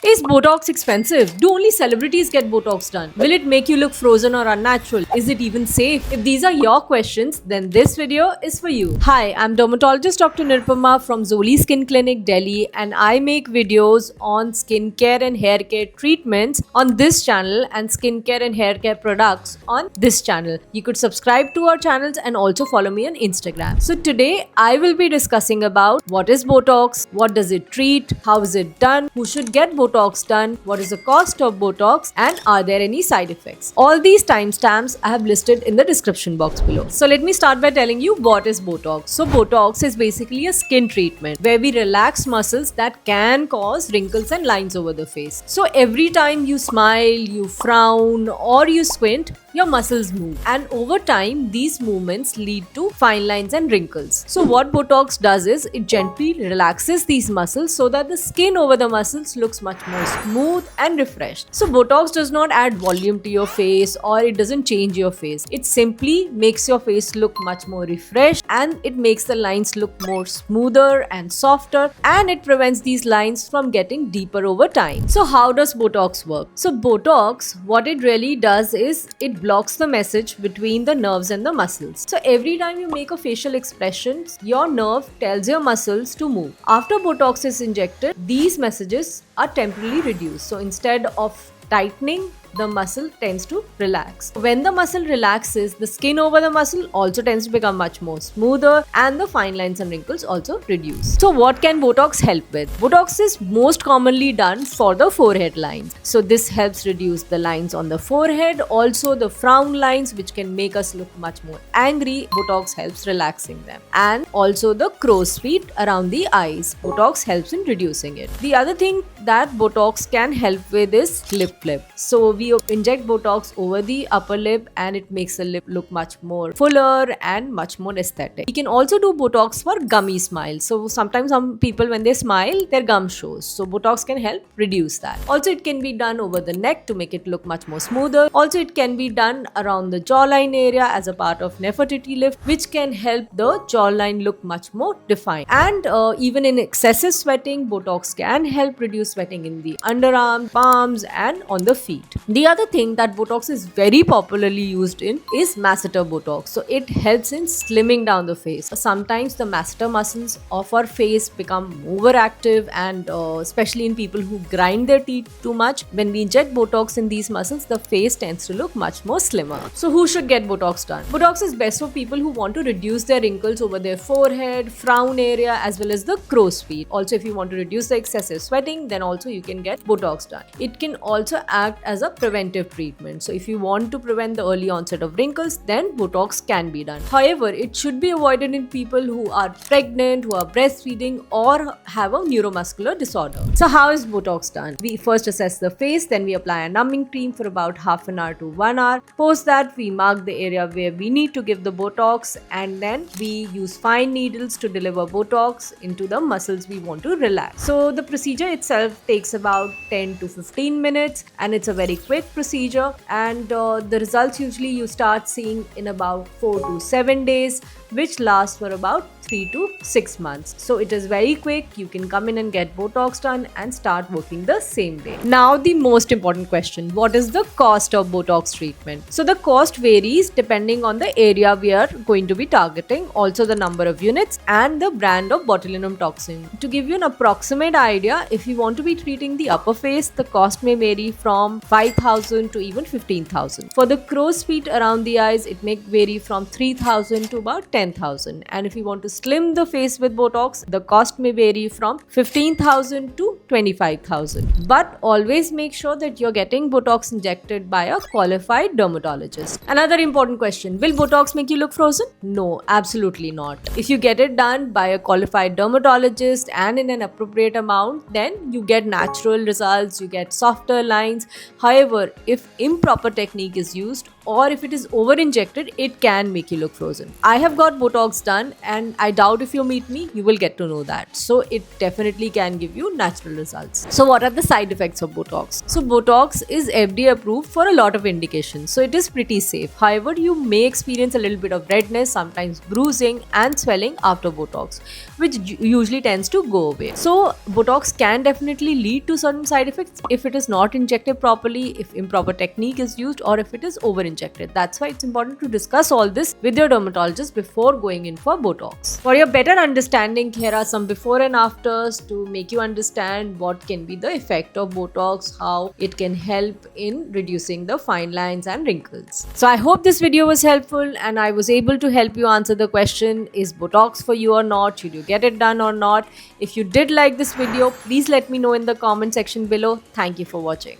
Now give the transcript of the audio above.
Is Botox expensive? Do only celebrities get Botox done? Will it make you look frozen or unnatural? Is it even safe? If these are your questions, then this video is for you. Hi, I'm dermatologist Dr. Nirupama from Zoli Skin Clinic, Delhi, and I make videos on skincare and hair care treatments on this channel and skincare and hair care products on this channel. You could subscribe to our channels and also follow me on Instagram. So today I will be discussing about what is Botox, what does it treat, how is it done, who should get Botox done, what is the cost of Botox, and are there any side effects. All these timestamps I have listed in the description box below. So let me start by telling you what is Botox. So Botox is basically a skin treatment where we relax muscles that can cause wrinkles and lines over the face. So every time you smile, you frown, or you squint, your muscles move, and over time these movements lead to fine lines and wrinkles. So what Botox does is it gently relaxes these muscles so that the skin over the muscles looks much more smooth and refreshed. So Botox does not add volume to your face or it doesn't change your face. It simply makes your face look much more refreshed, and it makes the lines look more smoother and softer, and it prevents these lines from getting deeper over time. So how does Botox work? So Botox, what it really does is it blocks the message between the nerves and the muscles. So every time you make a facial expression, your nerve tells your muscles to move. After Botox is injected, these messages are temporarily reduced. So instead of tightening, the muscle tends to relax. When the muscle relaxes, the skin over the muscle also tends to become much more smoother, and the fine lines and wrinkles also reduce. So what can Botox help with? Botox is most commonly done for the forehead lines. So this helps reduce the lines on the forehead, also the frown lines which can make us look much more angry. Botox helps relaxing them. And also the crow's feet around the eyes. Botox helps in reducing it. The other thing that Botox can help with is lip flip. So we inject Botox over the upper lip and it makes the lip look much more fuller and much more aesthetic. We can also do Botox for gummy smiles. So sometimes some people, when they smile, their gum shows. So Botox can help reduce that. Also it can be done over the neck to make it look much more smoother. Also it can be done around the jawline area as a part of Nefertiti lift, which can help the jawline look much more defined. And even in excessive sweating, Botox can help reduce sweating in the underarms, palms, and on the feet. The other thing that Botox is very popularly used in is masseter Botox. So it helps in slimming down the face. Sometimes the masseter muscles of our face become overactive, and especially in people who grind their teeth too much, when we inject Botox in these muscles, the face tends to look much more slimmer. So who should get Botox done? Botox is best for people who want to reduce their wrinkles over their forehead, frown area, as well as the crow's feet. Also, if you want to reduce the excessive sweating, then also you can get Botox done. It can also act as a preventive treatment. So if you want to prevent the early onset of wrinkles, then Botox can be done. However, it should be avoided in people who are pregnant, who are breastfeeding, or have a neuromuscular disorder. So how is Botox done? We first assess the face, then we apply a numbing cream for about half an hour to 1 hour. Post that, we mark the area where we need to give the Botox, and then we use fine needles to deliver Botox into the muscles we want to relax. So the procedure itself takes about 10 to 15 minutes, and it's a very quick procedure, and the results usually you start seeing in about 4 to 7 days, which lasts for about 3 to 6 months. So it is very quick. You can come in and get Botox done and start working the same day. Now the most important question, what is the cost of Botox treatment? So the cost varies depending on the area we are going to be targeting, also the number of units and the brand of botulinum toxin. To give you an approximate idea, if you want to be treating the upper face, the cost may vary from 5,000 to even 15,000. For the crow's feet around the eyes, it may vary from 3,000 to about 10,000. And if you want to slim the face with Botox, the cost may vary from 15,000 to 25,000. But always make sure that you're getting Botox injected by a qualified dermatologist. Another important question, will Botox make you look frozen? No, absolutely not. If you get it done by a qualified dermatologist and in an appropriate amount, then you get natural results, you get softer lines. However, if improper technique is used, or if it is over injected, it can make you look frozen. I have got Botox done, and I doubt if you meet me, you will get to know that. So it definitely can give you natural results. So what are the side effects of Botox? So Botox is FDA approved for a lot of indications, so it is pretty safe. However, you may experience a little bit of redness, sometimes bruising and swelling after Botox, which usually tends to go away. So Botox can definitely lead to certain side effects if it is not injected properly, if improper technique is used, or if it is over injected. That's why it's important to discuss all this with your dermatologist before going in for Botox. For your better understanding, here are some before and afters to make you understand what can be the effect of Botox, how it can help in reducing the fine lines and wrinkles. So I hope this video was helpful and I was able to help you answer the question, is Botox for you or not? Should you get it done or not? If you did like this video, please let me know in the comment section below. Thank you for watching.